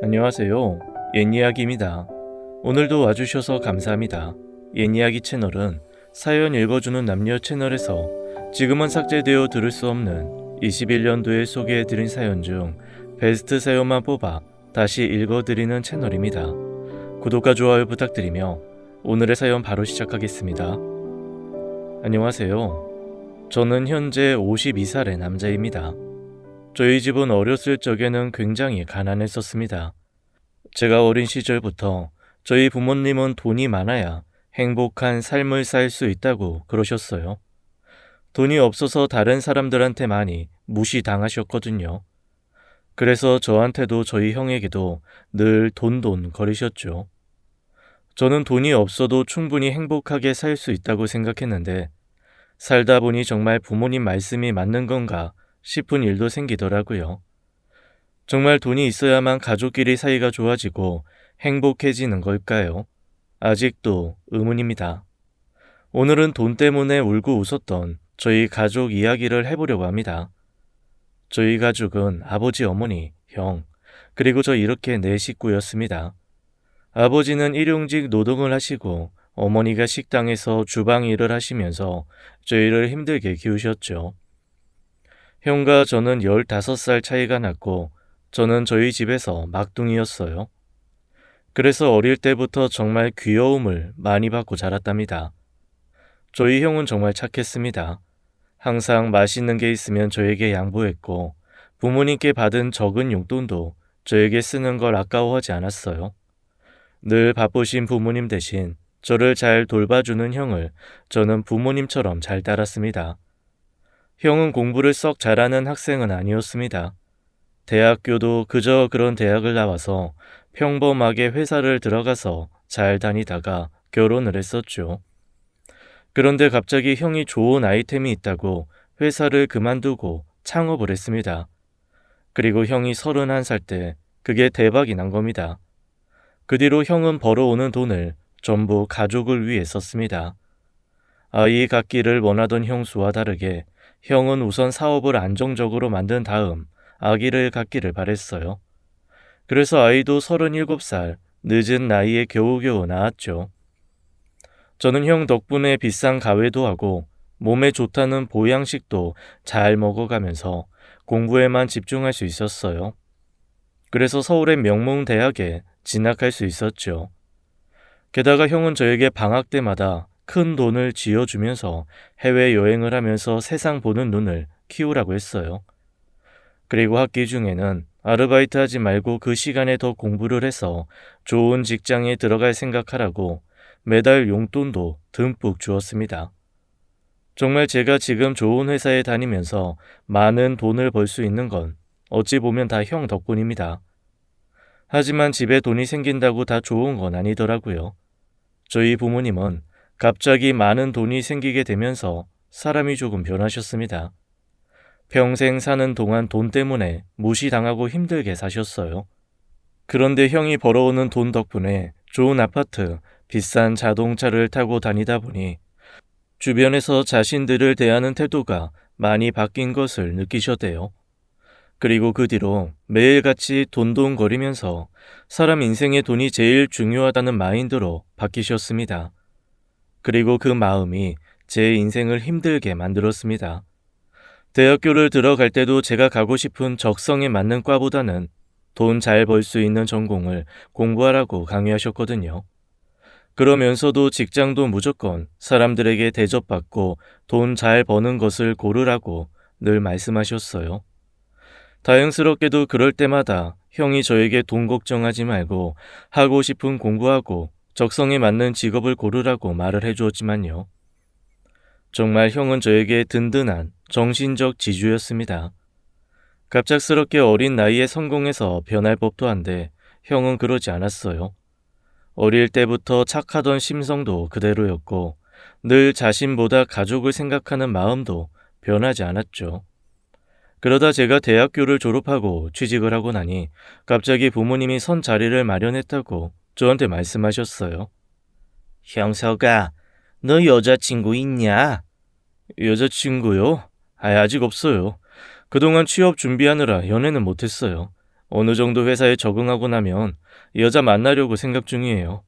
안녕하세요. 옛이야기입니다. 오늘도 와주셔서 감사합니다. 옛이야기 채널은 사연 읽어주는 남녀 채널에서 지금은 삭제되어 들을 수 없는 21년도에 소개해드린 사연 중 베스트 사연만 뽑아 다시 읽어드리는 채널입니다. 구독과 좋아요 부탁드리며 오늘의 사연 바로 시작하겠습니다. 안녕하세요. 저는 현재 52살의 남자입니다. 저희 집은 어렸을 적에는 굉장히 가난했었습니다. 제가 어린 시절부터 저희 부모님은 돈이 많아야 행복한 삶을 살 수 있다고 그러셨어요. 돈이 없어서 다른 사람들한테 많이 무시당하셨거든요. 그래서 저한테도 저희 형에게도 늘 돈 거리셨죠. 저는 돈이 없어도 충분히 행복하게 살 수 있다고 생각했는데 살다 보니 정말 부모님 말씀이 맞는 건가 싶은 일도 생기더라고요. 정말 돈이 있어야만 가족끼리 사이가 좋아지고 행복해지는 걸까요? 아직도 의문입니다. 오늘은 돈 때문에 울고 웃었던 저희 가족 이야기를 해보려고 합니다. 저희 가족은 아버지, 어머니, 형, 그리고 저 이렇게 네 식구였습니다. 아버지는 일용직 노동을 하시고 어머니가 식당에서 주방 일을 하시면서 저희를 힘들게 키우셨죠. 형과 저는 15살 차이가 났고 저는 저희 집에서 막둥이였어요. 그래서 어릴 때부터 정말 귀여움을 많이 받고 자랐답니다. 저희 형은 정말 착했습니다. 항상 맛있는 게 있으면 저에게 양보했고 부모님께 받은 적은 용돈도 저에게 쓰는 걸 아까워하지 않았어요. 늘 바쁘신 부모님 대신 저를 잘 돌봐주는 형을 저는 부모님처럼 잘 따랐습니다. 형은 공부를 썩 잘하는 학생은 아니었습니다. 대학교도 그저 그런 대학을 나와서 평범하게 회사를 들어가서 잘 다니다가 결혼을 했었죠. 그런데 갑자기 형이 좋은 아이템이 있다고 회사를 그만두고 창업을 했습니다. 그리고 형이 31살 때 그게 대박이 난 겁니다. 그 뒤로 형은 벌어오는 돈을 전부 가족을 위해 썼습니다. 아이 갖기를 원하던 형수와 다르게 형은 우선 사업을 안정적으로 만든 다음 아기를 갖기를 바랬어요. 그래서 아이도 37살 늦은 나이에 겨우겨우 낳았죠. 저는 형 덕분에 비싼 가외도 하고 몸에 좋다는 보양식도 잘 먹어가면서 공부에만 집중할 수 있었어요. 그래서 서울의 명문 대학에 진학할 수 있었죠. 게다가 형은 저에게 방학 때마다 큰 돈을 쥐어주면서 해외여행을 하면서 세상 보는 눈을 키우라고 했어요. 그리고 학기 중에는 아르바이트 하지 말고 그 시간에 더 공부를 해서 좋은 직장에 들어갈 생각하라고 매달 용돈도 듬뿍 주었습니다. 정말 제가 지금 좋은 회사에 다니면서 많은 돈을 벌 수 있는 건 어찌 보면 다 형 덕분입니다. 하지만 집에 돈이 생긴다고 다 좋은 건 아니더라고요. 저희 부모님은 갑자기 많은 돈이 생기게 되면서 사람이 조금 변하셨습니다. 평생 사는 동안 돈 때문에 무시당하고 힘들게 사셨어요. 그런데 형이 벌어오는 돈 덕분에 좋은 아파트, 비싼 자동차를 타고 다니다 보니 주변에서 자신들을 대하는 태도가 많이 바뀐 것을 느끼셨대요. 그리고 그 뒤로 매일같이 돈돈거리면서 사람 인생에 돈이 제일 중요하다는 마인드로 바뀌셨습니다. 그리고 그 마음이 제 인생을 힘들게 만들었습니다. 대학교를 들어갈 때도 제가 가고 싶은 적성에 맞는 과보다는 돈 잘 벌 수 있는 전공을 공부하라고 강요하셨거든요. 그러면서도 직장도 무조건 사람들에게 대접받고 돈 잘 버는 것을 고르라고 늘 말씀하셨어요. 다행스럽게도 그럴 때마다 형이 저에게 돈 걱정하지 말고 하고 싶은 공부하고 적성에 맞는 직업을 고르라고 말을 해주었지만요. 정말 형은 저에게 든든한 정신적 지주였습니다. 갑작스럽게 어린 나이에 성공해서 변할 법도 한데 형은 그러지 않았어요. 어릴 때부터 착하던 심성도 그대로였고 늘 자신보다 가족을 생각하는 마음도 변하지 않았죠. 그러다 제가 대학교를 졸업하고 취직을 하고 나니 갑자기 부모님이 선 자리를 마련했다고 저한테 말씀하셨어요. 형석아, 너 여자친구 있냐? 여자친구요? 아직 없어요. 그동안 취업 준비하느라 연애는 못했어요. 어느 정도 회사에 적응하고 나면 여자 만나려고 생각 중이에요.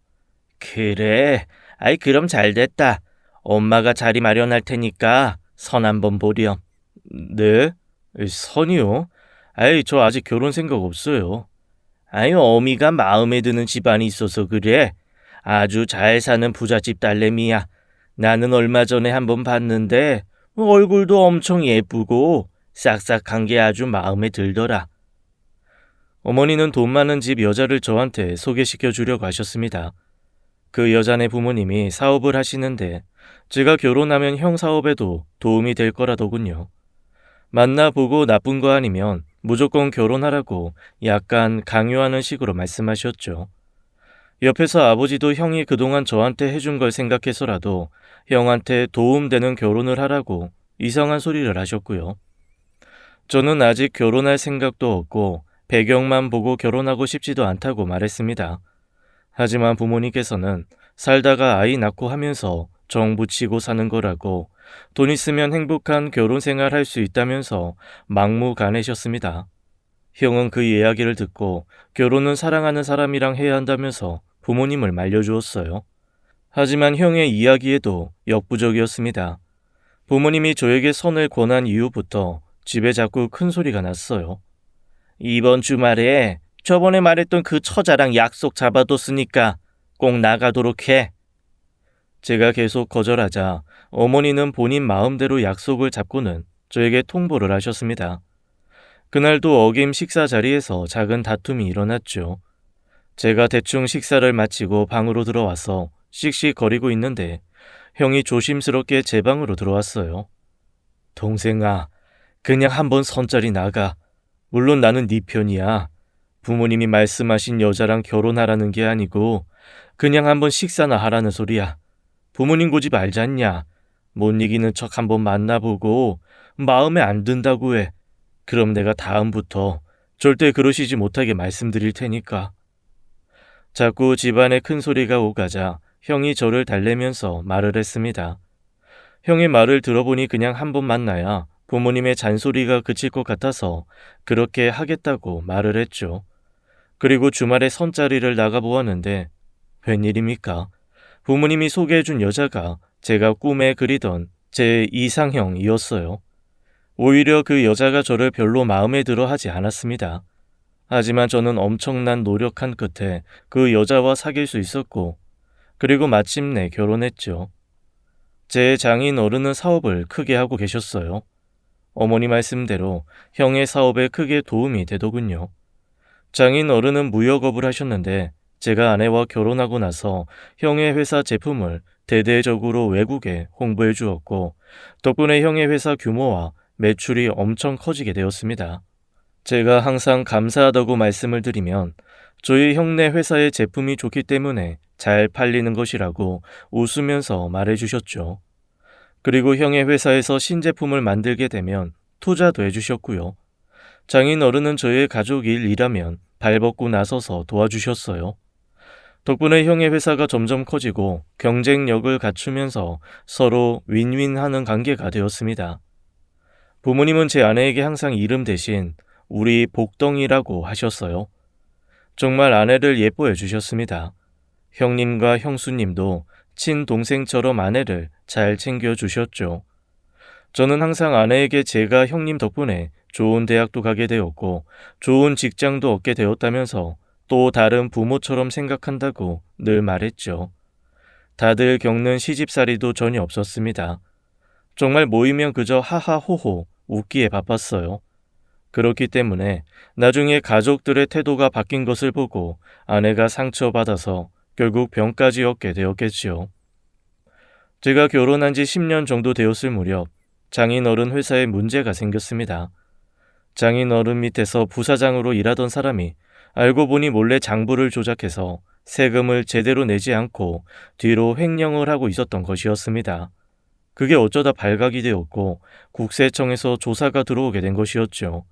그래. 아이, 그럼 잘 됐다. 엄마가 자리 마련할 테니까 선 한번 보렴. 네? 선이요? 아이, 저 아직 결혼 생각 없어요. 아이, 어미가 마음에 드는 집안이 있어서 그래. 아주 잘 사는 부잣집 딸내미야. 나는 얼마 전에 한번 봤는데 얼굴도 엄청 예쁘고 싹싹한 게 아주 마음에 들더라. 어머니는 돈 많은 집 여자를 저한테 소개시켜 주려고 하셨습니다. 그 여자네 부모님이 사업을 하시는데 제가 결혼하면 형 사업에도 도움이 될 거라더군요. 만나보고 나쁜 거 아니면 무조건 결혼하라고 약간 강요하는 식으로 말씀하셨죠. 옆에서 아버지도 형이 그동안 저한테 해준 걸 생각해서라도 형한테 도움되는 결혼을 하라고 이상한 소리를 하셨고요. 저는 아직 결혼할 생각도 없고 배경만 보고 결혼하고 싶지도 않다고 말했습니다. 하지만 부모님께서는 살다가 아이 낳고 하면서 정 붙이고 사는 거라고 돈 있으면 행복한 결혼 생활 할 수 있다면서 막무가내셨습니다. 형은 그 이야기를 듣고 결혼은 사랑하는 사람이랑 해야 한다면서 부모님을 말려주었어요. 하지만 형의 이야기에도 역부족이었습니다. 부모님이 저에게 선을 권한 이후부터 집에 자꾸 큰 소리가 났어요. 이번 주말에 저번에 말했던 그 처자랑 약속 잡아뒀으니까 꼭 나가도록 해. 제가 계속 거절하자 어머니는 본인 마음대로 약속을 잡고는 저에게 통보를 하셨습니다. 그날도 어김 식사 자리에서 작은 다툼이 일어났죠. 제가 대충 식사를 마치고 방으로 들어와서 씩씩거리고 있는데 형이 조심스럽게 제 방으로 들어왔어요. 동생아, 그냥 한번 선짜리 나가. 물론 나는 네 편이야. 부모님이 말씀하신 여자랑 결혼하라는 게 아니고 그냥 한번 식사나 하라는 소리야. 부모님 고집 알잖냐. 못 이기는 척 한번 만나보고 마음에 안 든다고 해. 그럼 내가 다음부터 절대 그러시지 못하게 말씀드릴 테니까. 자꾸 집안에 큰 소리가 오가자 형이 저를 달래면서 말을 했습니다. 형의 말을 들어보니 그냥 한번 만나야 부모님의 잔소리가 그칠 것 같아서 그렇게 하겠다고 말을 했죠. 그리고 주말에 선자리를 나가보았는데 웬일입니까? 부모님이 소개해준 여자가 제가 꿈에 그리던 제 이상형이었어요. 오히려 그 여자가 저를 별로 마음에 들어 하지 않았습니다. 하지만 저는 엄청난 노력한 끝에 그 여자와 사귈 수 있었고, 그리고 마침내 결혼했죠. 제 장인 어른은 사업을 크게 하고 계셨어요. 어머니 말씀대로 형의 사업에 크게 도움이 되더군요. 장인 어른은 무역업을 하셨는데 제가 아내와 결혼하고 나서 형의 회사 제품을 대대적으로 외국에 홍보해 주었고, 덕분에 형의 회사 규모와 매출이 엄청 커지게 되었습니다. 제가 항상 감사하다고 말씀을 드리면 저희 형네 회사의 제품이 좋기 때문에 잘 팔리는 것이라고 웃으면서 말해주셨죠. 그리고 형의 회사에서 신제품을 만들게 되면 투자도 해주셨고요. 장인 어른은 저의 가족 일이라면 발벗고 나서서 도와주셨어요. 덕분에 형의 회사가 점점 커지고 경쟁력을 갖추면서 서로 윈윈하는 관계가 되었습니다. 부모님은 제 아내에게 항상 이름 대신 우리 복덩이라고 하셨어요. 정말 아내를 예뻐해 주셨습니다. 형님과 형수님도 친동생처럼 아내를 잘 챙겨주셨죠. 저는 항상 아내에게 제가 형님 덕분에 좋은 대학도 가게 되었고 좋은 직장도 얻게 되었다면서 또 다른 부모처럼 생각한다고 늘 말했죠. 다들 겪는 시집살이도 전혀 없었습니다. 정말 모이면 그저 하하호호 웃기에 바빴어요. 그렇기 때문에 나중에 가족들의 태도가 바뀐 것을 보고 아내가 상처받아서 결국 병까지 얻게 되었겠지요. 제가 결혼한 지 10년 정도 되었을 무렵 장인어른 회사에 문제가 생겼습니다. 장인어른 밑에서 부사장으로 일하던 사람이 알고 보니 몰래 장부를 조작해서 세금을 제대로 내지 않고 뒤로 횡령을 하고 있었던 것이었습니다. 그게 어쩌다 발각이 되었고 국세청에서 조사가 들어오게 된 것이었죠.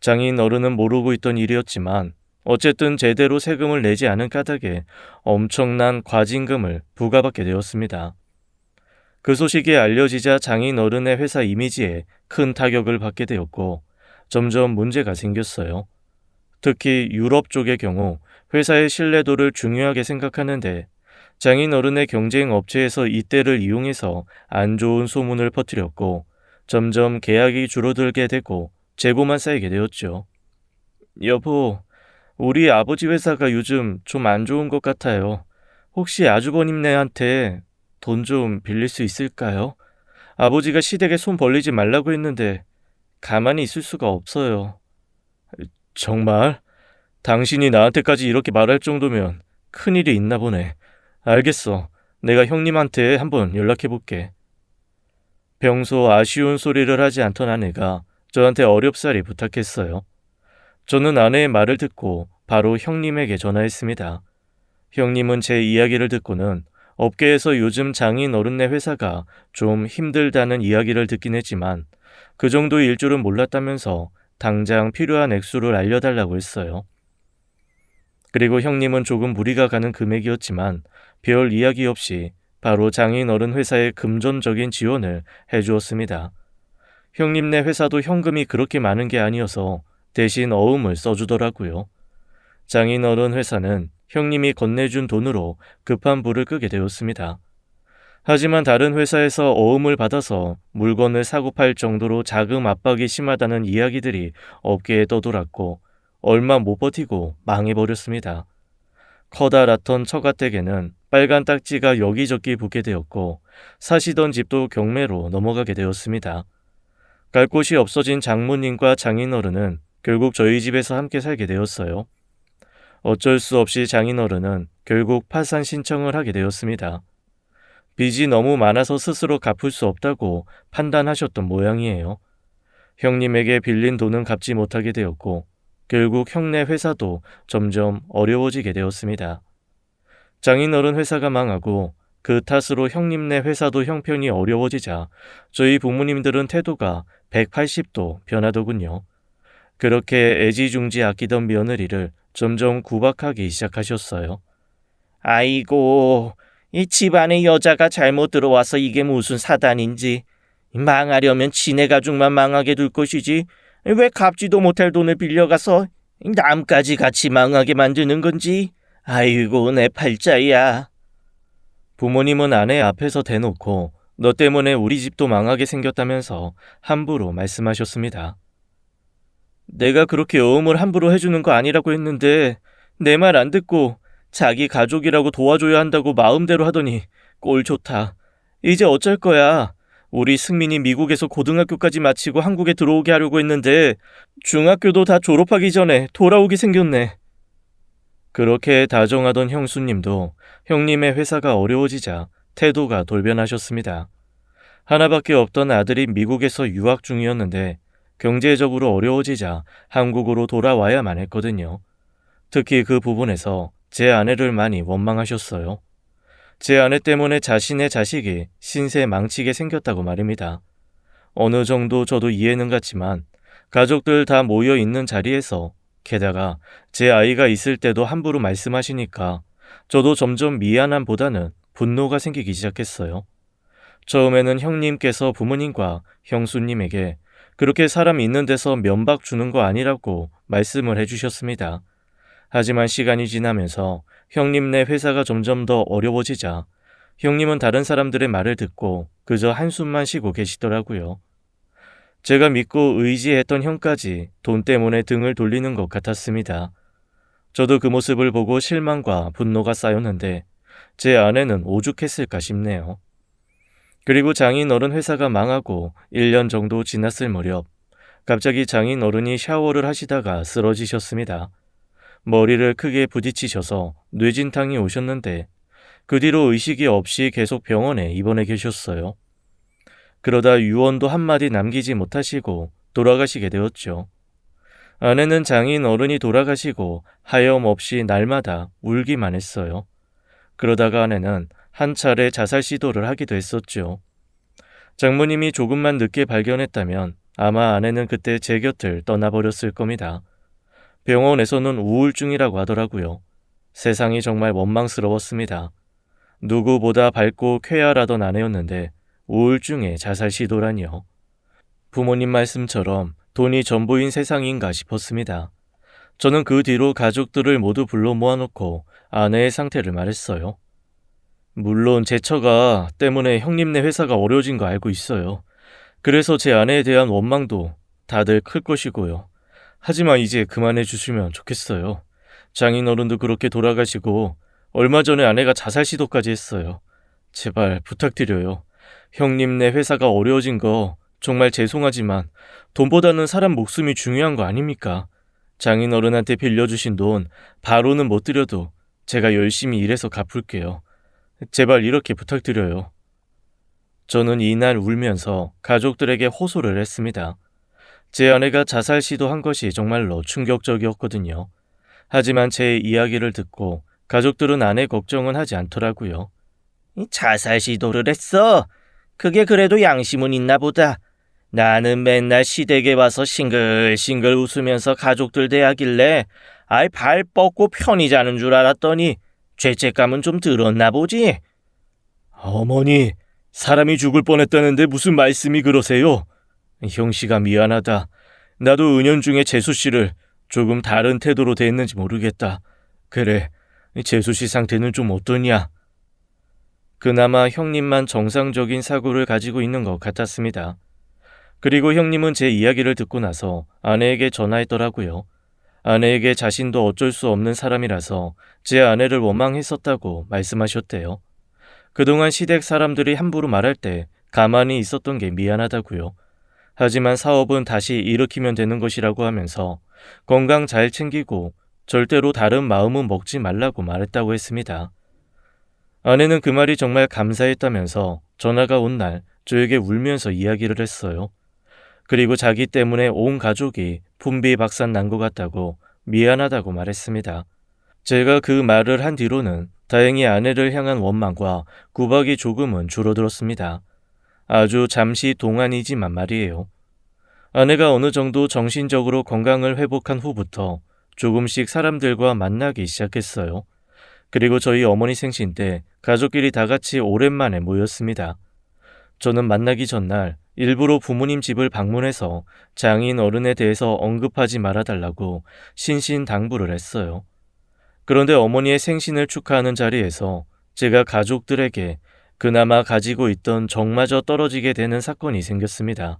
장인어른은 모르고 있던 일이었지만 어쨌든 제대로 세금을 내지 않은 까닭에 엄청난 과징금을 부과받게 되었습니다. 그 소식이 알려지자 장인어른의 회사 이미지에 큰 타격을 받게 되었고 점점 문제가 생겼어요. 특히 유럽 쪽의 경우 회사의 신뢰도를 중요하게 생각하는데 장인 어른의 경쟁 업체에서 이때를 이용해서 안 좋은 소문을 퍼뜨렸고 점점 계약이 줄어들게 되고 재고만 쌓이게 되었죠. 여보, 우리 아버지 회사가 요즘 좀 안 좋은 것 같아요. 혹시 아주버님네한테 돈 좀 빌릴 수 있을까요? 아버지가 시댁에 손 벌리지 말라고 했는데 가만히 있을 수가 없어요. 정말? 당신이 나한테까지 이렇게 말할 정도면 큰일이 있나 보네. 알겠어. 내가 형님한테 한번 연락해 볼게. 평소 아쉬운 소리를 하지 않던 아내가 저한테 어렵사리 부탁했어요. 저는 아내의 말을 듣고 바로 형님에게 전화했습니다. 형님은 제 이야기를 듣고는 업계에서 요즘 장인 어른네 회사가 좀 힘들다는 이야기를 듣긴 했지만 그 정도일 줄은 몰랐다면서 당장 필요한 액수를 알려달라고 했어요. 그리고 형님은 조금 무리가 가는 금액이었지만 별 이야기 없이 바로 장인 어른 회사에 금전적인 지원을 해주었습니다. 형님네 회사도 현금이 그렇게 많은 게 아니어서 대신 어음을 써주더라고요. 장인 어른 회사는 형님이 건네준 돈으로 급한 불을 끄게 되었습니다. 하지만 다른 회사에서 어음을 받아서 물건을 사고 팔 정도로 자금 압박이 심하다는 이야기들이 업계에 떠돌았고 얼마 못 버티고 망해버렸습니다. 커다랗던 처가댁에는 빨간 딱지가 여기저기 붙게 되었고 사시던 집도 경매로 넘어가게 되었습니다. 갈 곳이 없어진 장모님과 장인어른은 결국 저희 집에서 함께 살게 되었어요. 어쩔 수 없이 장인어른은 결국 파산 신청을 하게 되었습니다. 빚이 너무 많아서 스스로 갚을 수 없다고 판단하셨던 모양이에요. 형님에게 빌린 돈은 갚지 못하게 되었고 결국 형네 회사도 점점 어려워지게 되었습니다. 장인어른 회사가 망하고 그 탓으로 형님네 회사도 형편이 어려워지자 저희 부모님들은 태도가 180도 변하더군요. 그렇게 애지중지 아끼던 며느리를 점점 구박하기 시작하셨어요. 아이고, 이 집안에 여자가 잘못 들어와서 이게 무슨 사단인지. 망하려면 지네 가족만 망하게 둘 것이지 왜 갚지도 못할 돈을 빌려가서 남까지 같이 망하게 만드는 건지. 아이고, 내 팔자야. 부모님은 아내 앞에서 대놓고 너 때문에 우리 집도 망하게 생겼다면서 함부로 말씀하셨습니다. 내가 그렇게 어음을 함부로 해주는 거 아니라고 했는데 내 말 안 듣고 자기 가족이라고 도와줘야 한다고 마음대로 하더니 꼴 좋다. 이제 어쩔 거야. 우리 승민이 미국에서 고등학교까지 마치고 한국에 들어오게 하려고 했는데 중학교도 다 졸업하기 전에 돌아오게 생겼네. 그렇게 다정하던 형수님도 형님의 회사가 어려워지자 태도가 돌변하셨습니다. 하나밖에 없던 아들이 미국에서 유학 중이었는데 경제적으로 어려워지자 한국으로 돌아와야만 했거든요. 특히 그 부분에서 제 아내를 많이 원망하셨어요. 제 아내 때문에 자신의 자식이 신세 망치게 생겼다고 말입니다. 어느 정도 저도 이해는 갔지만 가족들 다 모여 있는 자리에서 게다가 제 아이가 있을 때도 함부로 말씀하시니까 저도 점점 미안함보다는 분노가 생기기 시작했어요. 처음에는 형님께서 부모님과 형수님에게 그렇게 사람 있는 데서 면박 주는 거 아니라고 말씀을 해주셨습니다. 하지만 시간이 지나면서 형님네 회사가 점점 더 어려워지자 형님은 다른 사람들의 말을 듣고 그저 한숨만 쉬고 계시더라고요. 제가 믿고 의지했던 형까지 돈 때문에 등을 돌리는 것 같았습니다. 저도 그 모습을 보고 실망과 분노가 쌓였는데 제 아내는 오죽했을까 싶네요. 그리고 장인어른 회사가 망하고 1년 정도 지났을 무렵 갑자기 장인어른이 샤워를 하시다가 쓰러지셨습니다. 머리를 크게 부딪히셔서 뇌진탕이 오셨는데 그 뒤로 의식이 없이 계속 병원에 입원해 계셨어요. 그러다 유언도 한마디 남기지 못하시고 돌아가시게 되었죠. 아내는 장인어른이 돌아가시고 하염없이 날마다 울기만 했어요. 그러다가 아내는 한 차례 자살 시도를 하기도 했었죠. 장모님이 조금만 늦게 발견했다면 아마 아내는 그때 제 곁을 떠나버렸을 겁니다. 병원에서는 우울증이라고 하더라고요. 세상이 정말 원망스러웠습니다. 누구보다 밝고 쾌활하던 아내였는데 우울증에 자살 시도라니요. 부모님 말씀처럼 돈이 전부인 세상인가 싶었습니다. 저는 그 뒤로 가족들을 모두 불러 모아놓고 아내의 상태를 말했어요. 물론 제 처가 때문에 형님네 회사가 어려워진 거 알고 있어요. 그래서 제 아내에 대한 원망도 다들 클 것이고요. 하지만 이제 그만해 주시면 좋겠어요. 장인어른도 그렇게 돌아가시고 얼마 전에 아내가 자살 시도까지 했어요. 제발 부탁드려요. 형님네 회사가 어려워진 거 정말 죄송하지만 돈보다는 사람 목숨이 중요한 거 아닙니까? 장인어른한테 빌려주신 돈 바로는 못 드려도 제가 열심히 일해서 갚을게요. 제발 이렇게 부탁드려요. 저는 이날 울면서 가족들에게 호소를 했습니다. 제 아내가 자살 시도한 것이 정말로 충격적이었거든요. 하지만 제 이야기를 듣고 가족들은 아내 걱정은 하지 않더라고요. 자살 시도를 했어? 그게 그래도 양심은 있나 보다. 나는 맨날 시댁에 와서 싱글싱글 웃으면서 가족들 대하길래 아이 발 뻗고 편히 자는 줄 알았더니 죄책감은 좀 들었나 보지? 어머니, 사람이 죽을 뻔했다는데 무슨 말씀이 그러세요? 형씨가 미안하다. 나도 은연중에 재수씨를 조금 다른 태도로 대했는지 모르겠다. 그래, 재수씨 상태는 좀 어떠냐? 그나마 형님만 정상적인 사고를 가지고 있는 것 같았습니다. 그리고 형님은 제 이야기를 듣고 나서 아내에게 전화했더라고요. 아내에게 자신도 어쩔 수 없는 사람이라서 제 아내를 원망했었다고 말씀하셨대요. 그동안 시댁 사람들이 함부로 말할 때 가만히 있었던 게 미안하다고요. 하지만 사업은 다시 일으키면 되는 것이라고 하면서 건강 잘 챙기고 절대로 다른 마음은 먹지 말라고 말했다고 했습니다. 아내는 그 말이 정말 감사했다면서 전화가 온 날 저에게 울면서 이야기를 했어요. 그리고 자기 때문에 온 가족이 분비박산 난 것 같다고 미안하다고 말했습니다. 제가 그 말을 한 뒤로는 다행히 아내를 향한 원망과 구박이 조금은 줄어들었습니다. 아주 잠시 동안이지만 말이에요. 아내가 어느 정도 정신적으로 건강을 회복한 후부터 조금씩 사람들과 만나기 시작했어요. 그리고 저희 어머니 생신 때 가족끼리 다 같이 오랜만에 모였습니다. 저는 만나기 전날 일부러 부모님 집을 방문해서 장인 어른에 대해서 언급하지 말아달라고 신신당부를 했어요. 그런데 어머니의 생신을 축하하는 자리에서 제가 가족들에게 그나마 가지고 있던 정마저 떨어지게 되는 사건이 생겼습니다.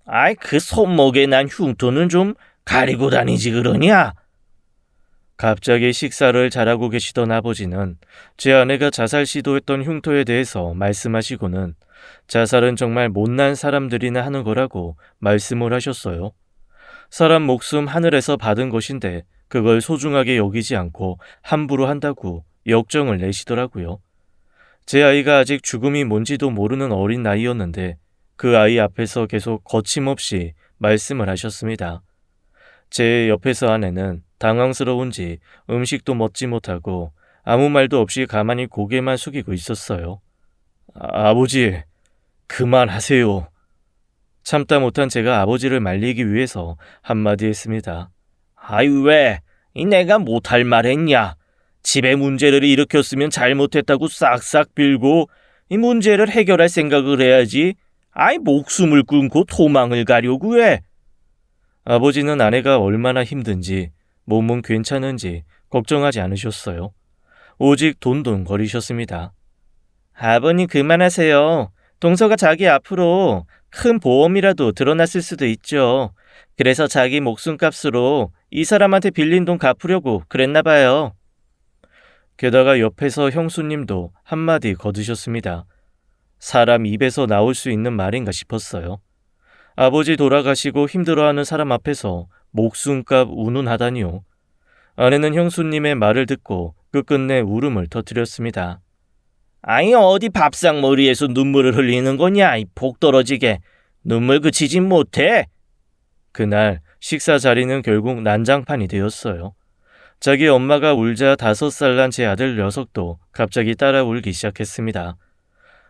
아이, 그 손목에 난 흉터는 좀 가리고 다니지 그러냐? 갑자기 식사를 잘하고 계시던 아버지는 제 아내가 자살 시도했던 흉터에 대해서 말씀하시고는 자살은 정말 못난 사람들이나 하는 거라고 말씀을 하셨어요. 사람 목숨 하늘에서 받은 것인데 그걸 소중하게 여기지 않고 함부로 한다고 역정을 내시더라고요. 제 아이가 아직 죽음이 뭔지도 모르는 어린 나이였는데 그 아이 앞에서 계속 거침없이 말씀을 하셨습니다. 제 옆에서 아내는 당황스러운지 음식도 먹지 못하고 아무 말도 없이 가만히 고개만 숙이고 있었어요. 아버지, 그만하세요. 참다 못한 제가 아버지를 말리기 위해서 한마디 했습니다. 아이, 왜? 내가 못할 말 했냐? 집에 문제를 일으켰으면 잘못했다고 싹싹 빌고 이 문제를 해결할 생각을 해야지. 아이, 목숨을 끊고 도망을 가려고 해. 아버지는 아내가 얼마나 힘든지 몸은 괜찮은지 걱정하지 않으셨어요. 오직 돈돈거리셨습니다. 아버님 그만하세요. 동서가 자기 앞으로 큰 보험이라도 드러났을 수도 있죠. 그래서 자기 목숨값으로 이 사람한테 빌린 돈 갚으려고 그랬나 봐요. 게다가 옆에서 형수님도 한마디 거두셨습니다. 사람 입에서 나올 수 있는 말인가 싶었어요. 아버지 돌아가시고 힘들어하는 사람 앞에서 목숨값 운운하다니요. 아내는 형수님의 말을 듣고 끝끝내 울음을 터뜨렸습니다. 아니, 어디 밥상머리에서 눈물을 흘리는 거냐, 이 복 떨어지게. 눈물 그치진 못해. 그날 식사 자리는 결국 난장판이 되었어요. 자기 엄마가 울자 5살 난 제 아들 녀석도 갑자기 따라 울기 시작했습니다.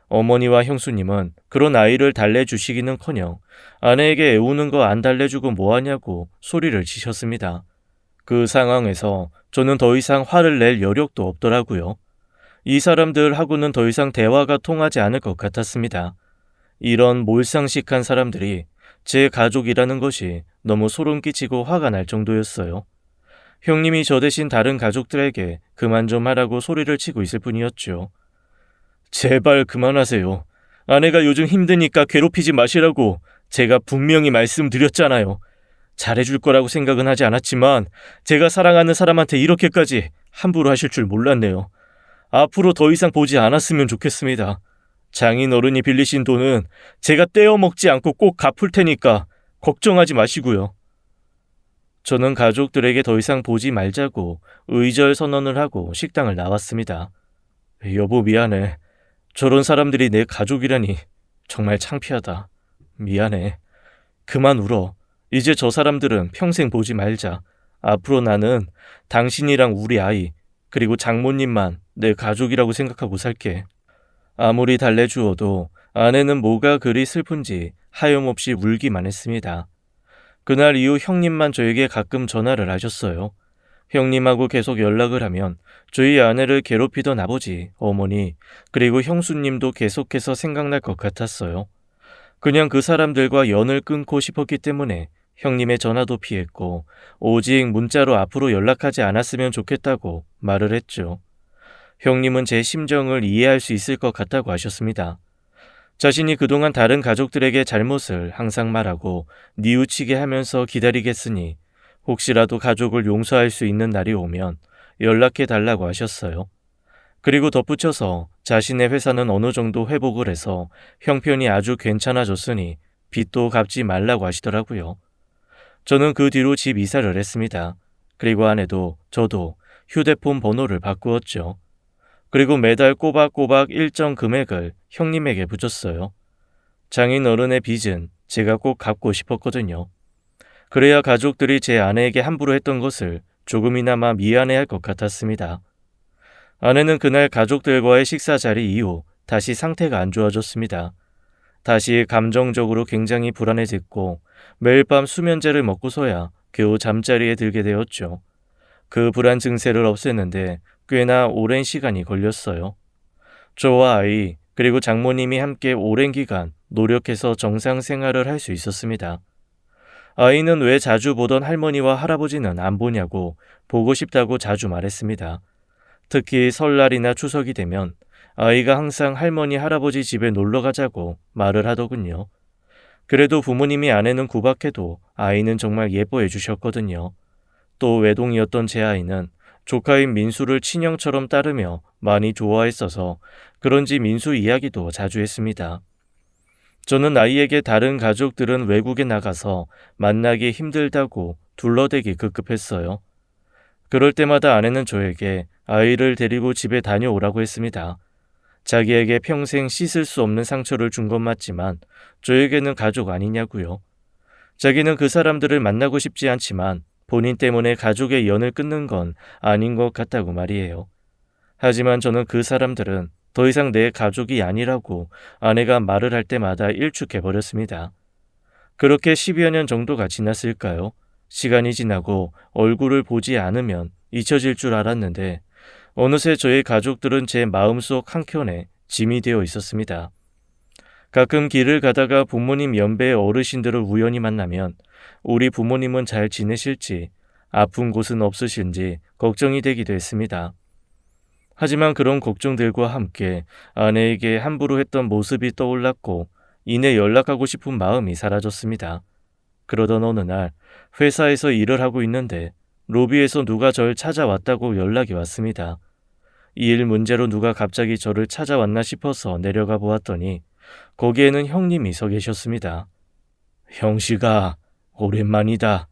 어머니와 형수님은 그런 아이를 달래주시기는커녕 아내에게 애우는 거 안 달래주고 뭐하냐고 소리를 치셨습니다. 그 상황에서 저는 더 이상 화를 낼 여력도 없더라고요. 이 사람들하고는 더 이상 대화가 통하지 않을 것 같았습니다. 이런 몰상식한 사람들이 제 가족이라는 것이 너무 소름 끼치고 화가 날 정도였어요. 형님이 저 대신 다른 가족들에게 그만 좀 하라고 소리를 치고 있을 뿐이었죠. 제발 그만하세요. 아내가 요즘 힘드니까 괴롭히지 마시라고 제가 분명히 말씀드렸잖아요. 잘해줄 거라고 생각은 하지 않았지만 제가 사랑하는 사람한테 이렇게까지 함부로 하실 줄 몰랐네요. 앞으로 더 이상 보지 않았으면 좋겠습니다. 장인 어른이 빌리신 돈은 제가 떼어먹지 않고 꼭 갚을 테니까 걱정하지 마시고요. 저는 가족들에게 더 이상 보지 말자고 의절 선언을 하고 식당을 나왔습니다. 여보 미안해. 저런 사람들이 내 가족이라니 정말 창피하다. 미안해. 그만 울어. 이제 저 사람들은 평생 보지 말자. 앞으로 나는 당신이랑 우리 아이 그리고 장모님만 내 가족이라고 생각하고 살게. 아무리 달래주어도 아내는 뭐가 그리 슬픈지 하염없이 울기만 했습니다. 그날 이후 형님만 저에게 가끔 전화를 하셨어요. 형님하고 계속 연락을 하면 저희 아내를 괴롭히던 아버지, 어머니, 그리고 형수님도 계속해서 생각날 것 같았어요. 그냥 그 사람들과 연을 끊고 싶었기 때문에 형님의 전화도 피했고 오직 문자로 앞으로 연락하지 않았으면 좋겠다고 말을 했죠. 형님은 제 심정을 이해할 수 있을 것 같다고 하셨습니다. 자신이 그동안 다른 가족들에게 잘못을 항상 말하고 뉘우치게 하면서 기다리겠으니 혹시라도 가족을 용서할 수 있는 날이 오면 연락해 달라고 하셨어요. 그리고 덧붙여서 자신의 회사는 어느 정도 회복을 해서 형편이 아주 괜찮아졌으니 빚도 갚지 말라고 하시더라고요. 저는 그 뒤로 집 이사를 했습니다. 그리고 아내도 저도 휴대폰 번호를 바꾸었죠. 그리고 매달 꼬박꼬박 일정 금액을 형님에게 붙였어요. 장인 어른의 빚은 제가 꼭 갚고 싶었거든요. 그래야 가족들이 제 아내에게 함부로 했던 것을 조금이나마 미안해할 것 같았습니다. 아내는 그날 가족들과의 식사 자리 이후 다시 상태가 안 좋아졌습니다. 다시 감정적으로 굉장히 불안해졌고 매일 밤 수면제를 먹고서야 겨우 잠자리에 들게 되었죠. 그 불안 증세를 없애는데 꽤나 오랜 시간이 걸렸어요. 저와 아이 그리고 장모님이 함께 오랜 기간 노력해서 정상 생활을 할 수 있었습니다. 아이는 왜 자주 보던 할머니와 할아버지는 안 보냐고 보고 싶다고 자주 말했습니다. 특히 설날이나 추석이 되면 아이가 항상 할머니 할아버지 집에 놀러 가자고 말을 하더군요. 그래도 부모님이 아내는 구박해도 아이는 정말 예뻐해 주셨거든요. 또 외동이었던 제 아이는 조카인 민수를 친형처럼 따르며 많이 좋아했어서 그런지 민수 이야기도 자주 했습니다. 저는 아이에게 다른 가족들은 외국에 나가서 만나기 힘들다고 둘러대기 급급했어요. 그럴 때마다 아내는 저에게 아이를 데리고 집에 다녀오라고 했습니다. 자기에게 평생 씻을 수 없는 상처를 준 건 맞지만 저에게는 가족 아니냐고요. 자기는 그 사람들을 만나고 싶지 않지만 본인 때문에 가족의 연을 끊는 건 아닌 것 같다고 말이에요. 하지만 저는 그 사람들은 더 이상 내 가족이 아니라고 아내가 말을 할 때마다 일축해버렸습니다. 그렇게 10여 년 정도가 지났을까요? 시간이 지나고 얼굴을 보지 않으면 잊혀질 줄 알았는데 어느새 저의 가족들은 제 마음속 한켠에 짐이 되어 있었습니다. 가끔 길을 가다가 부모님 연배의 어르신들을 우연히 만나면 우리 부모님은 잘 지내실지 아픈 곳은 없으신지 걱정이 되기도 했습니다. 하지만 그런 걱정들과 함께 아내에게 함부로 했던 모습이 떠올랐고 이내 연락하고 싶은 마음이 사라졌습니다. 그러던 어느 날 회사에서 일을 하고 있는데 로비에서 누가 절 찾아왔다고 연락이 왔습니다. 이 일 문제로 누가 갑자기 저를 찾아왔나 싶어서 내려가 보았더니 거기에는 형님이 서 계셨습니다. 형씨가 오랜만이다.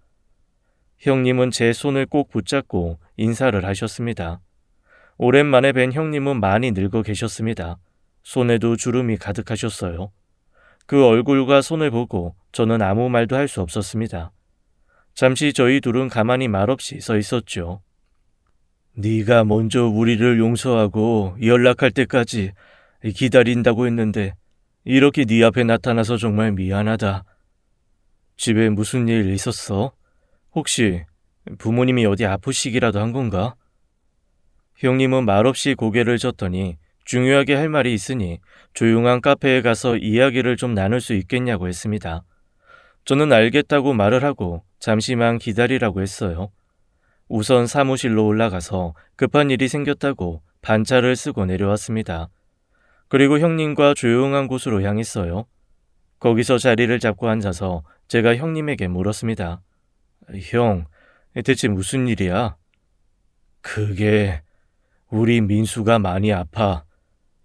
형님은 제 손을 꼭 붙잡고 인사를 하셨습니다. 오랜만에 뵌 형님은 많이 늙어 계셨습니다. 손에도 주름이 가득하셨어요. 그 얼굴과 손을 보고 저는 아무 말도 할 수 없었습니다. 잠시 저희 둘은 가만히 말없이 서 있었죠. 네가 먼저 우리를 용서하고 연락할 때까지 기다린다고 했는데 이렇게 네 앞에 나타나서 정말 미안하다. 집에 무슨 일 있었어? 혹시 부모님이 어디 아프시기라도 한 건가? 형님은 말없이 고개를 젓더니 중요하게 할 말이 있으니 조용한 카페에 가서 이야기를 좀 나눌 수 있겠냐고 했습니다. 저는 알겠다고 말을 하고 잠시만 기다리라고 했어요. 우선 사무실로 올라가서 급한 일이 생겼다고 반차를 쓰고 내려왔습니다. 그리고 형님과 조용한 곳으로 향했어요. 거기서 자리를 잡고 앉아서 제가 형님에게 물었습니다. 형, 대체 무슨 일이야? 그게 우리 민수가 많이 아파.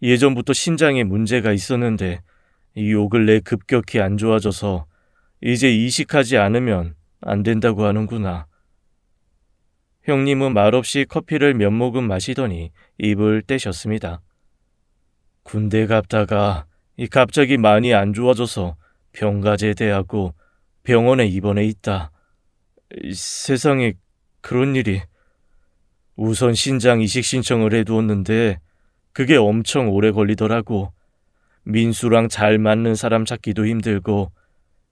예전부터 신장에 문제가 있었는데 요 근래 급격히 안 좋아져서 이제 이식하지 않으면 안 된다고 하는구나. 형님은 말없이 커피를 몇 모금 마시더니 입을 떼셨습니다. 군대 갔다가 갑자기 많이 안 좋아져서 병가제대하고 병원에 입원해 있다. 세상에 그런 일이. 우선 신장 이식 신청을 해두었는데 그게 엄청 오래 걸리더라고. 민수랑 잘 맞는 사람 찾기도 힘들고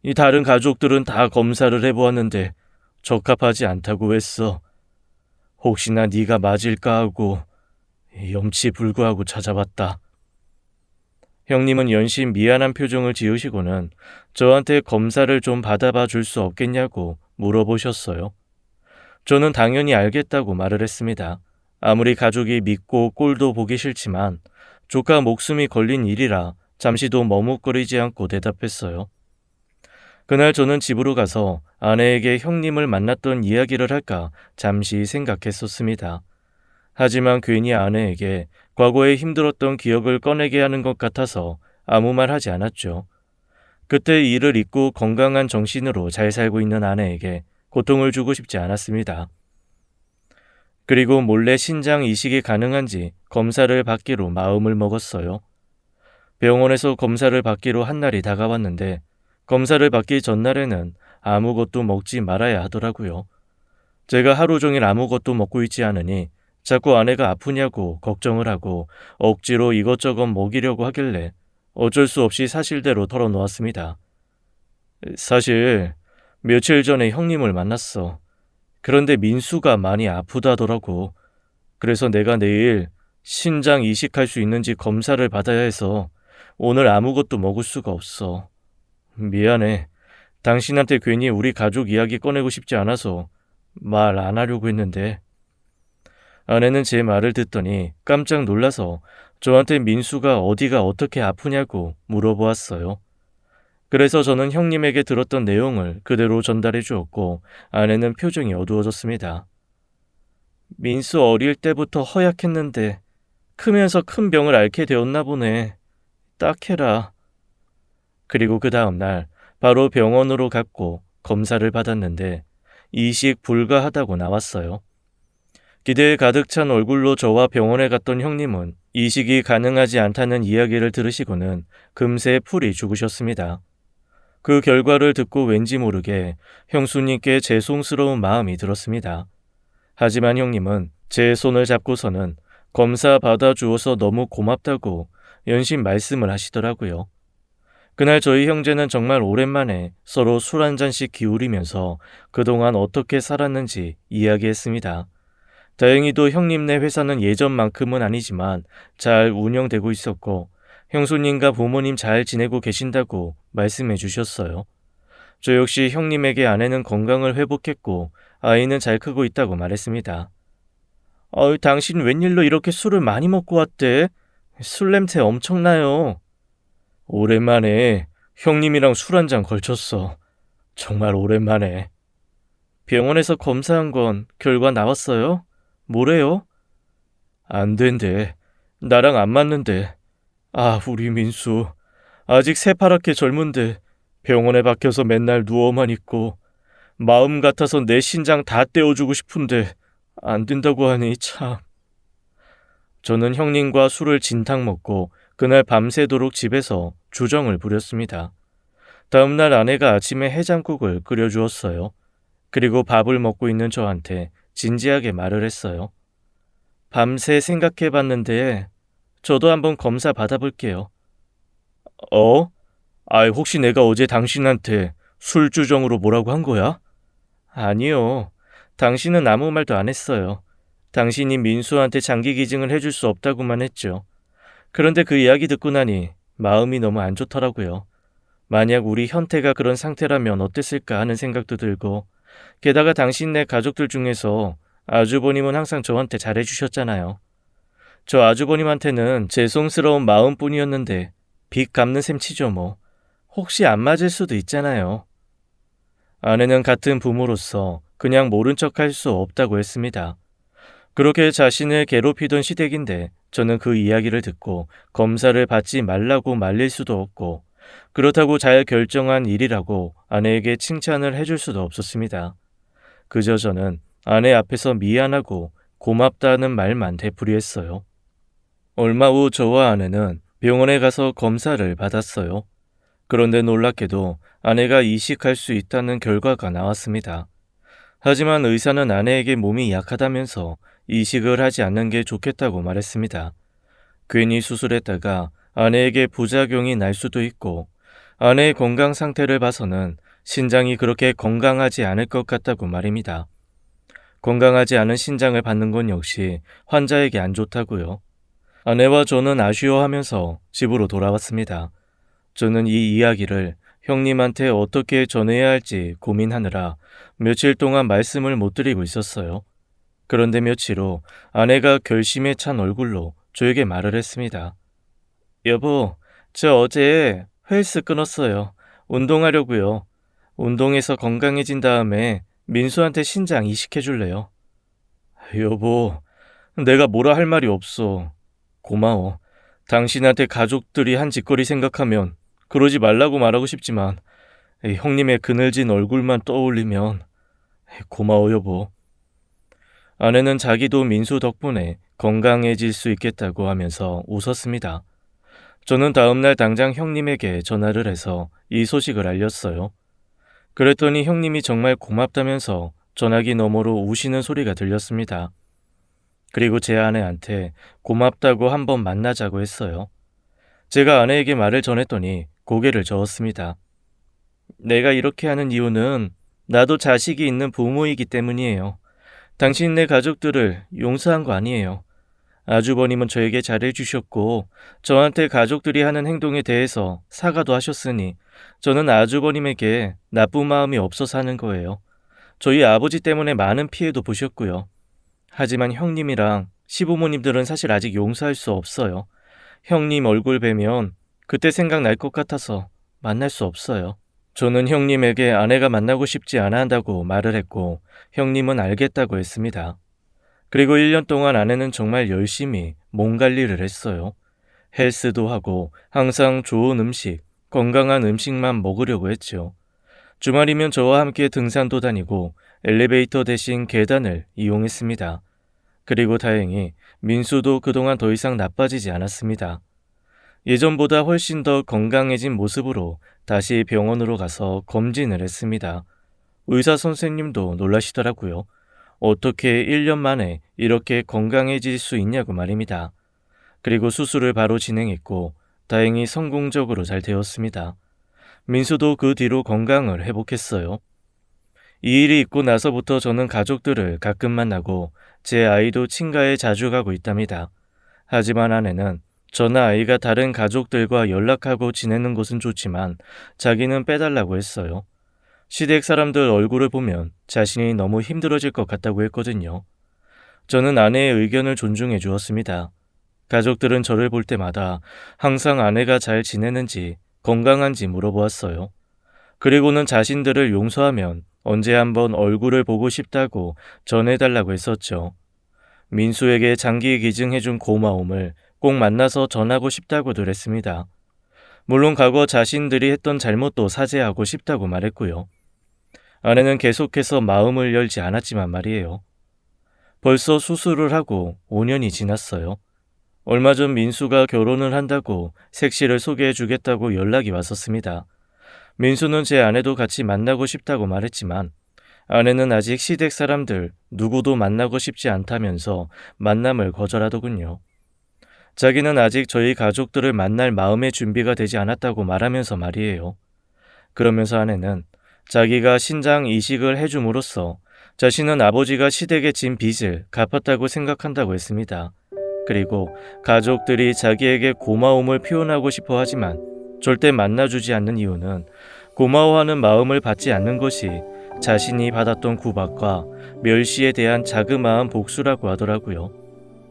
이 다른 가족들은 다 검사를 해보았는데 적합하지 않다고 했어. 혹시나 네가 맞을까 하고 염치불구하고 찾아봤다. 형님은 연신 미안한 표정을 지으시고는 저한테 검사를 좀 받아봐 줄 수 없겠냐고 물어보셨어요. 저는 당연히 알겠다고 말을 했습니다. 아무리 가족이 믿고 꼴도 보기 싫지만 조카 목숨이 걸린 일이라 잠시도 머뭇거리지 않고 대답했어요. 그날 저는 집으로 가서 아내에게 형님을 만났던 이야기를 할까 잠시 생각했었습니다. 하지만 괜히 아내에게 과거에 힘들었던 기억을 꺼내게 하는 것 같아서 아무 말 하지 않았죠. 그때 일을 잊고 건강한 정신으로 잘 살고 있는 아내에게 고통을 주고 싶지 않았습니다. 그리고 몰래 신장 이식이 가능한지 검사를 받기로 마음을 먹었어요. 병원에서 검사를 받기로 한 날이 다가왔는데 검사를 받기 전날에는 아무것도 먹지 말아야 하더라고요. 제가 하루 종일 아무것도 먹고 있지 않으니 자꾸 아내가 아프냐고 걱정을 하고 억지로 이것저것 먹이려고 하길래 어쩔 수 없이 사실대로 털어놓았습니다. 사실 며칠 전에 형님을 만났어. 그런데 민수가 많이 아프다더라고. 그래서 내가 내일 신장 이식할 수 있는지 검사를 받아야 해서 오늘 아무것도 먹을 수가 없어. 미안해. 당신한테 괜히 우리 가족 이야기 꺼내고 싶지 않아서 말 안 하려고 했는데. 아내는 제 말을 듣더니 깜짝 놀라서 저한테 민수가 어디가 어떻게 아프냐고 물어보았어요. 그래서 저는 형님에게 들었던 내용을 그대로 전달해 주었고 아내는 표정이 어두워졌습니다. 민수 어릴 때부터 허약했는데 크면서 큰 병을 앓게 되었나 보네. 딱해라. 그리고 그 다음 날 바로 병원으로 갔고 검사를 받았는데 이식 불가하다고 나왔어요. 기대에 가득 찬 얼굴로 저와 병원에 갔던 형님은 이식이 가능하지 않다는 이야기를 들으시고는 금세 풀이 죽으셨습니다. 그 결과를 듣고 왠지 모르게 형수님께 죄송스러운 마음이 들었습니다. 하지만 형님은 제 손을 잡고서는 검사 받아주어서 너무 고맙다고 연신 말씀을 하시더라고요. 그날 저희 형제는 정말 오랜만에 서로 술 한 잔씩 기울이면서 그동안 어떻게 살았는지 이야기했습니다. 다행히도 형님네 회사는 예전만큼은 아니지만 잘 운영되고 있었고 형수님과 부모님 잘 지내고 계신다고 말씀해 주셨어요. 저 역시 형님에게 아내는 건강을 회복했고 아이는 잘 크고 있다고 말했습니다. 당신 웬일로 이렇게 술을 많이 먹고 왔대? 술 냄새 엄청나요. 오랜만에 형님이랑 술 한 잔 걸쳤어. 정말 오랜만에. 병원에서 검사한 건 결과 나왔어요? 뭐래요? 안 된대. 나랑 안 맞는데. 우리 민수. 아직 새파랗게 젊은데 병원에 박혀서 맨날 누워만 있고 마음 같아서 내 신장 다 떼어주고 싶은데 안 된다고 하니 참. 저는 형님과 술을 진탕 먹고 그날 밤새도록 집에서 주정을 부렸습니다. 다음날 아내가 아침에 해장국을 끓여주었어요. 그리고 밥을 먹고 있는 저한테 진지하게 말을 했어요. 밤새 생각해봤는데 저도 한번 검사 받아볼게요. 혹시 내가 어제 당신한테 술주정으로 뭐라고 한 거야? 아니요. 당신은 아무 말도 안 했어요. 당신이 민수한테 장기 기증을 해줄 수 없다고만 했죠. 그런데 그 이야기 듣고 나니 마음이 너무 안 좋더라고요. 만약 우리 현태가 그런 상태라면 어땠을까 하는 생각도 들고 게다가 당신네 가족들 중에서 아주버님은 항상 저한테 잘해주셨잖아요. 저 아주버님한테는 죄송스러운 마음뿐이었는데 빚 갚는 셈 치죠 뭐. 혹시 안 맞을 수도 있잖아요. 아내는 같은 부모로서 그냥 모른 척할 수 없다고 했습니다. 그렇게 자신을 괴롭히던 시댁인데 저는 그 이야기를 듣고 검사를 받지 말라고 말릴 수도 없고 그렇다고 잘 결정한 일이라고 아내에게 칭찬을 해줄 수도 없었습니다. 그저 저는 아내 앞에서 미안하고 고맙다는 말만 되풀이했어요. 얼마 후 저와 아내는 병원에 가서 검사를 받았어요. 그런데 놀랍게도 아내가 이식할 수 있다는 결과가 나왔습니다. 하지만 의사는 아내에게 몸이 약하다면서 이식을 하지 않는 게 좋겠다고 말했습니다. 괜히 수술했다가 아내에게 부작용이 날 수도 있고 아내의 건강 상태를 봐서는 신장이 그렇게 건강하지 않을 것 같다고 말입니다. 건강하지 않은 신장을 받는 건 역시 환자에게 안 좋다고요. 아내와 저는 아쉬워하면서 집으로 돌아왔습니다. 저는 이 이야기를 형님한테 어떻게 전해야 할지 고민하느라 며칠 동안 말씀을 못 드리고 있었어요. 그런데 며칠 후 아내가 결심에 찬 얼굴로 저에게 말을 했습니다. 여보, 저 어제 헬스 끊었어요. 운동하려고요. 운동해서 건강해진 다음에 민수한테 신장 이식해줄래요? 여보, 내가 뭐라 할 말이 없어. 고마워. 당신한테 가족들이 한 짓거리 생각하면 그러지 말라고 말하고 싶지만 형님의 그늘진 얼굴만 떠올리면 고마워 여보. 아내는 자기도 민수 덕분에 건강해질 수 있겠다고 하면서 웃었습니다. 저는 다음날 당장 형님에게 전화를 해서 이 소식을 알렸어요. 그랬더니 형님이 정말 고맙다면서 전화기 너머로 우시는 소리가 들렸습니다. 그리고 제 아내한테 고맙다고 한번 만나자고 했어요. 제가 아내에게 말을 전했더니 고개를 저었습니다. 내가 이렇게 하는 이유는 나도 자식이 있는 부모이기 때문이에요. 당신네 가족들을 용서한 거 아니에요. 아주버님은 저에게 잘해주셨고 저한테 가족들이 하는 행동에 대해서 사과도 하셨으니 저는 아주버님에게 나쁜 마음이 없어서 하는 거예요. 저희 아버지 때문에 많은 피해도 보셨고요. 하지만 형님이랑 시부모님들은 사실 아직 용서할 수 없어요. 형님 얼굴 뵈면 그때 생각날 것 같아서 만날 수 없어요. 저는 형님에게 아내가 만나고 싶지 않아 한다고 말을 했고 형님은 알겠다고 했습니다. 그리고 1년 동안 아내는 정말 열심히 몸 관리를 했어요. 헬스도 하고 항상 좋은 음식, 건강한 음식만 먹으려고 했죠. 주말이면 저와 함께 등산도 다니고 엘리베이터 대신 계단을 이용했습니다. 그리고 다행히 민수도 그동안 더 이상 나빠지지 않았습니다. 예전보다 훨씬 더 건강해진 모습으로 다시 병원으로 가서 검진을 했습니다. 의사 선생님도 놀라시더라고요. 어떻게 1년 만에 이렇게 건강해질 수 있냐고 말입니다. 그리고 수술을 바로 진행했고 다행히 성공적으로 잘 되었습니다. 민수도 그 뒤로 건강을 회복했어요. 이 일이 있고 나서부터 저는 가족들을 가끔 만나고 제 아이도 친가에 자주 가고 있답니다. 하지만 아내는 저나 아이가 다른 가족들과 연락하고 지내는 것은 좋지만 자기는 빼달라고 했어요. 시댁 사람들 얼굴을 보면 자신이 너무 힘들어질 것 같다고 했거든요. 저는 아내의 의견을 존중해 주었습니다. 가족들은 저를 볼 때마다 항상 아내가 잘 지내는지 건강한지 물어보았어요. 그리고는 자신들을 용서하면 언제 한번 얼굴을 보고 싶다고 전해달라고 했었죠. 민수에게 장기 기증해준 고마움을 꼭 만나서 전하고 싶다고들 했습니다. 물론 과거 자신들이 했던 잘못도 사죄하고 싶다고 말했고요. 아내는 계속해서 마음을 열지 않았지만 말이에요. 벌써 수술을 하고 5년이 지났어요. 얼마 전 민수가 결혼을 한다고 색시를 소개해 주겠다고 연락이 왔었습니다. 민수는 제 아내도 같이 만나고 싶다고 말했지만 아내는 아직 시댁 사람들 누구도 만나고 싶지 않다면서 만남을 거절하더군요. 자기는 아직 저희 가족들을 만날 마음의 준비가 되지 않았다고 말하면서 말이에요. 그러면서 아내는 자기가 신장 이식을 해줌으로써 자신은 아버지가 시댁에 진 빚을 갚았다고 생각한다고 했습니다. 그리고 가족들이 자기에게 고마움을 표현하고 싶어 하지만 절대 만나주지 않는 이유는 고마워하는 마음을 받지 않는 것이 자신이 받았던 구박과 멸시에 대한 자그마한 복수라고 하더라고요.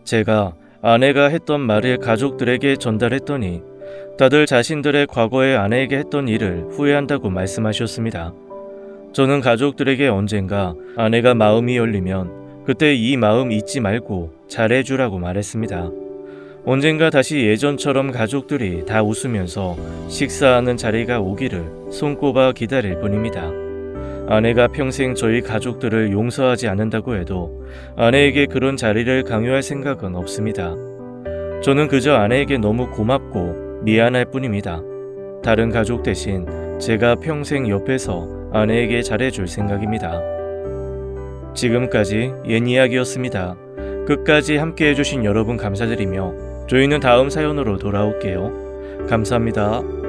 제가 아내가 했던 말을 가족들에게 전달했더니 다들 자신들의 과거에 아내에게 했던 일을 후회한다고 말씀하셨습니다. 저는 가족들에게 언젠가 아내가 마음이 열리면 그때 이 마음 잊지 말고 잘해주라고 말했습니다. 언젠가 다시 예전처럼 가족들이 다 웃으면서 식사하는 자리가 오기를 손꼽아 기다릴 뿐입니다. 아내가 평생 저희 가족들을 용서하지 않는다고 해도 아내에게 그런 자리를 강요할 생각은 없습니다. 저는 그저 아내에게 너무 고맙고 미안할 뿐입니다. 다른 가족 대신 제가 평생 옆에서 아내에게 잘해줄 생각입니다. 지금까지 옛 이야기였습니다. 끝까지 함께 해주신 여러분 감사드리며 저희는 다음 사연으로 돌아올게요. 감사합니다.